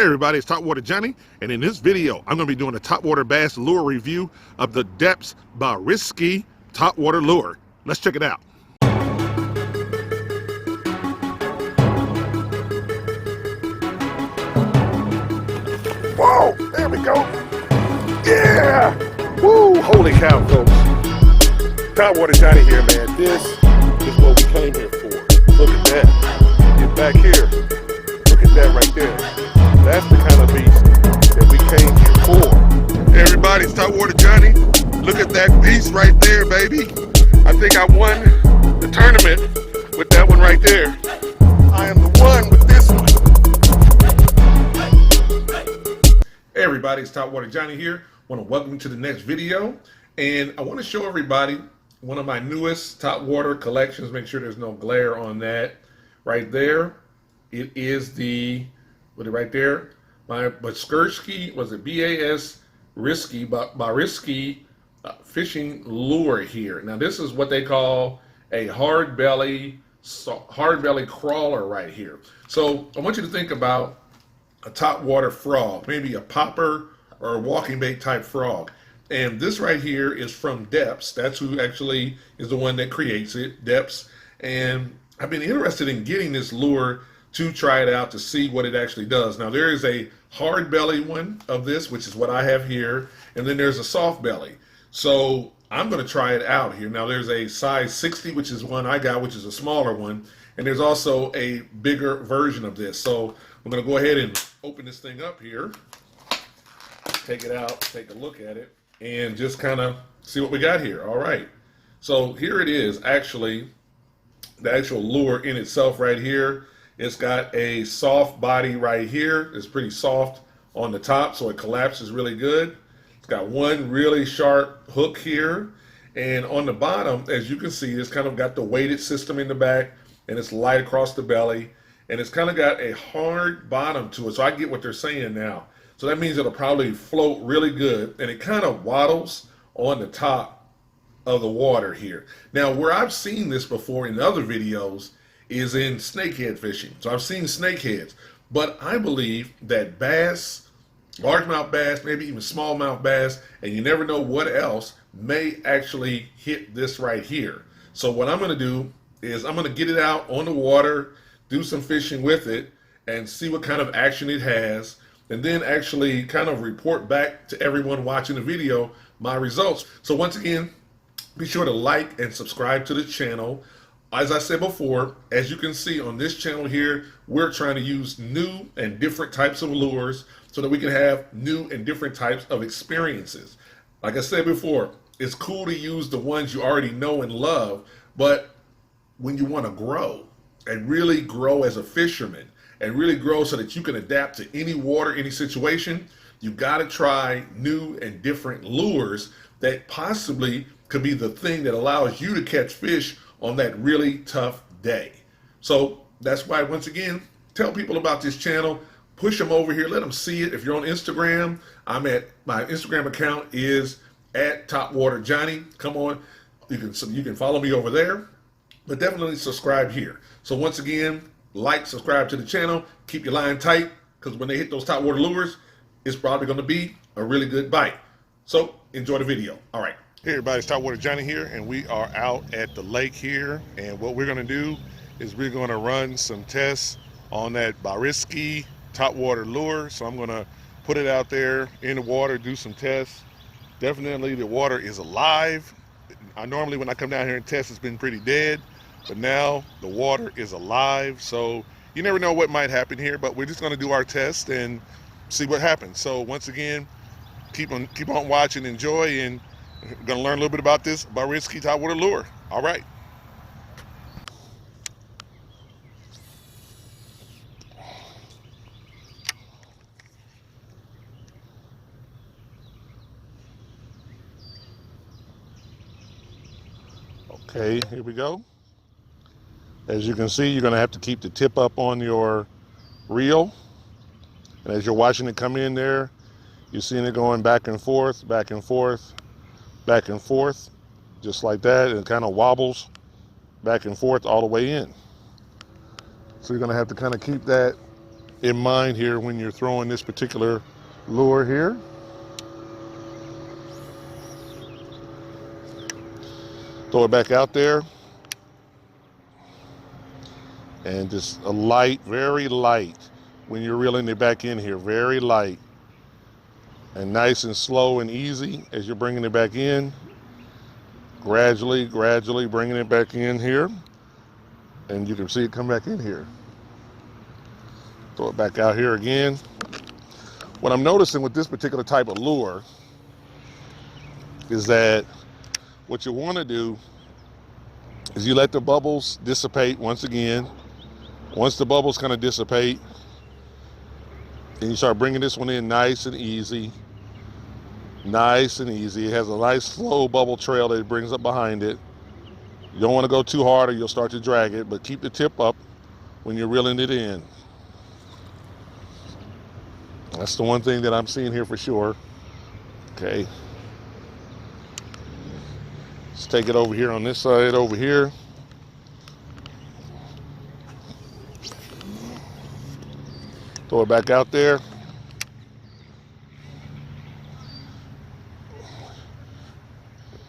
everybody, it's Topwater Johnny, and in this video, I'm going to be doing a Topwater Bass lure review of the Deps Basirisky Topwater lure. Let's check it out. Whoa, there we go. Yeah! Woo, holy cow, folks. Topwater Johnny here, man. This is what we came here for. Look at that. Get back here. Look at that right there. That's the kind of beast that we came here for. Hey everybody, it's Topwater Johnny. Look at that beast right there, baby. I think I won the tournament with that one right there. I am the one with this one. Hey everybody, it's Topwater Johnny here. I want to welcome you to the next video. And I want to show everybody one of my newest Topwater collections. Make sure there's no glare on that right there. It is the, right there, my Basirisky, was it Basirisky fishing lure here. Now this is what they call a hard belly crawler right here. So I want you to think about a topwater frog, maybe a popper or a walking bait type frog. And this right here is from Deps. That's who actually is the one that creates it, Deps. And I've been interested in getting this lure to try it out to see what it actually does. Now there is a hard belly one of this, which is what I have here, and then there's a soft belly. So I'm going to try it out here. Now there's a size 60, which is one I got, which is a smaller one, and there's also a bigger version of this. So I'm going to go ahead and open this thing up here, take it out, take a look at it, and just kind of see what we got here. All right, so here it is, actually the actual lure in itself right here. It's got a soft body right here. It's pretty soft on the top, so it collapses really good. It's got one really sharp hook here, and on the bottom, as you can see, it's kind of got the weighted system in the back, and it's light across the belly, and it's kind of got a hard bottom to it. So I get what they're saying now. So that means it'll probably float really good, and it kind of waddles on the top of the water here. Now, where I've seen this before in other videos is in snakehead fishing. So I've seen snakeheads, but I believe that bass, largemouth bass, maybe even smallmouth bass, and you never know what else may actually hit this right here. So what I'm going to do is I'm going to get it out on the water, do some fishing with it, and see what kind of action it has, and then actually kind of report back to everyone watching the video my results. So once again, be sure to like and subscribe to the channel. As I said before, as you can see on this channel here, we're trying to use new and different types of lures so that we can have new and different types of experiences. Like I said before, it's cool to use the ones you already know and love, but when you want to grow and really grow as a fisherman and really grow so that you can adapt to any water, any situation, you got to try new and different lures that possibly could be the thing that allows you to catch fish on that really tough day. So that's why, once again, tell people about this channel, push them over here, let them see it. If you're on Instagram, my Instagram account is at Topwater Johnny. Come on, you can follow me over there, but definitely subscribe here. So once again, like, subscribe to the channel, keep your line tight, because when they hit those topwater lures, it's probably going to be a really good bite. So enjoy the video. All right. Hey everybody, it's Topwater Johnny here, and we are out at the lake here, and what we're going to do is we're going to run some tests on that Basirisky Topwater lure. So I'm going to put it out there in the water, do some tests. Definitely the water is alive. Normally when I come down here and test, it's been pretty dead, but now the water is alive. So you never know what might happen here, but we're just going to do our test and see what happens. So once again, keep on watching, enjoy, and we're going to learn a little bit about this Basirisky Topwater lure. All right. Okay, here we go. As you can see, you're going to have to keep the tip up on your reel. And as you're watching it come in there, you're seeing it going back and forth, back and forth, back and forth, just like that. And it kind of wobbles back and forth all the way in. So you're going to have to kind of keep that in mind here when you're throwing this particular lure here. Throw it back out there. And just a light, very light when you're reeling it back in here, very light. And nice and slow and easy as you're bringing it back in. Gradually bringing it back in here. And you can see it come back in here. Throw it back out here again. What I'm noticing with this particular type of lure is that what you want to do is you let the bubbles dissipate once again. Once the bubbles kind of dissipate, and you start bringing this one in nice and easy. Nice and easy. It has a nice slow bubble trail that it brings up behind it. You don't want to go too hard or you'll start to drag it, but keep the tip up when you're reeling it in. That's the one thing that I'm seeing here for sure. Okay. Let's take it over here on this side over here. Throw it back out there.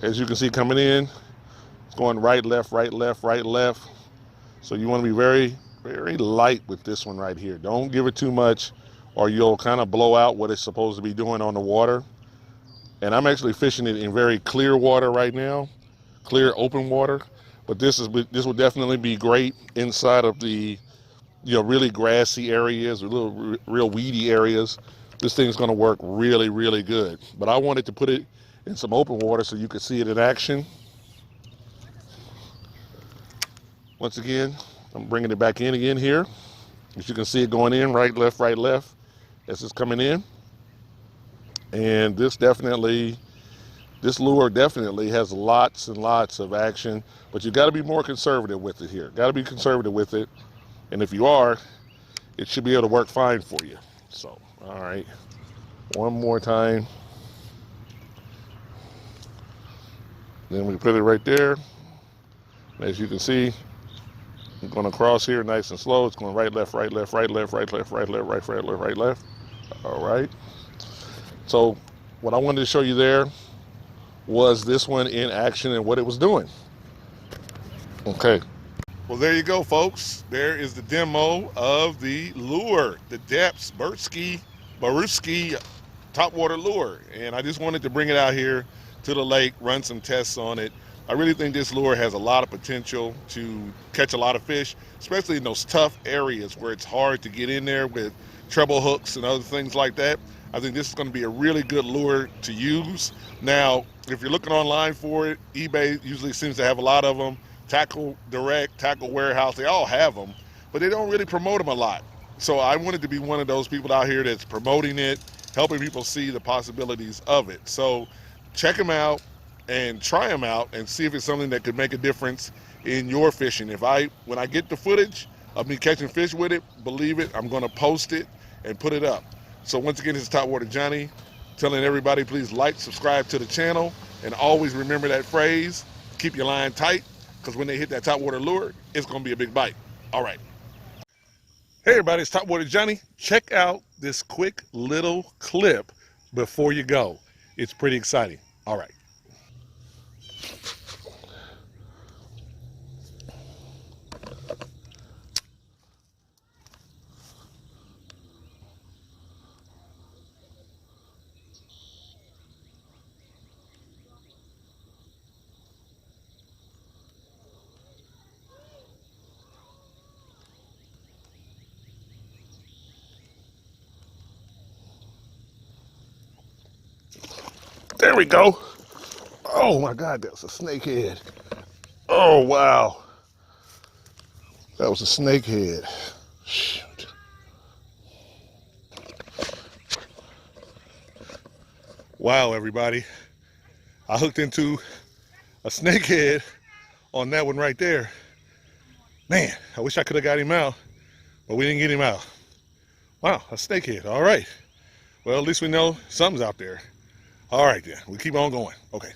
As you can see coming in, it's going right, left, right, left, right, left. So you want to be very, very light with this one right here. Don't give it too much or you'll kind of blow out what it's supposed to be doing on the water. And I'm actually fishing it in very clear water right now, clear open water. But this will definitely be great inside of the really grassy areas or real weedy areas. This thing's going to work really, really good. But I wanted to put it in some open water so you could see it in action. Once again, I'm bringing it back in again here. As you can see it going in, right, left, as it's coming in. And this lure definitely has lots and lots of action, but you got to be more conservative with it here. Got to be conservative with it. And if you are, it should be able to work fine for you. So, all right, one more time. Then we put it right there. As you can see, I'm going across here nice and slow. It's going right, left, right, left, right, left, right, left, right, left, right, right, left, right, left. All right. So what I wanted to show you there was this one in action and what it was doing. Okay. Well, there you go, folks. There is the demo of the lure, the Deps Basirisky Topwater lure. And I just wanted to bring it out here to the lake, run some tests on it. I really think this lure has a lot of potential to catch a lot of fish, especially in those tough areas where it's hard to get in there with treble hooks and other things like that. I think this is going to be a really good lure to use. Now, if you're looking online for it, eBay usually seems to have a lot of them. Tackle Direct, Tackle Warehouse, they all have them, but they don't really promote them a lot. So I wanted to be one of those people out here that's promoting it, helping people see the possibilities of it. So check them out and try them out and see if it's something that could make a difference in your fishing. When I get the footage of me catching fish with it, believe it, I'm going to post it and put it up. So once again, this is Topwater Johnny telling everybody, please like, subscribe to the channel, and always remember that phrase, keep your line tight, because when they hit that topwater lure, it's going to be a big bite. All right. Hey everybody, it's Topwater Johnny. Check out this quick little clip before you go. It's pretty exciting. All right. There we go. Oh my God, that's a snakehead. Oh wow. That was a snakehead. Shoot. Wow, everybody. I hooked into a snakehead on that one right there. Man, I wish I could have got him out, but we didn't get him out. Wow, a snakehead. All right. Well, at least we know something's out there. All right, then. We keep on going. Okay.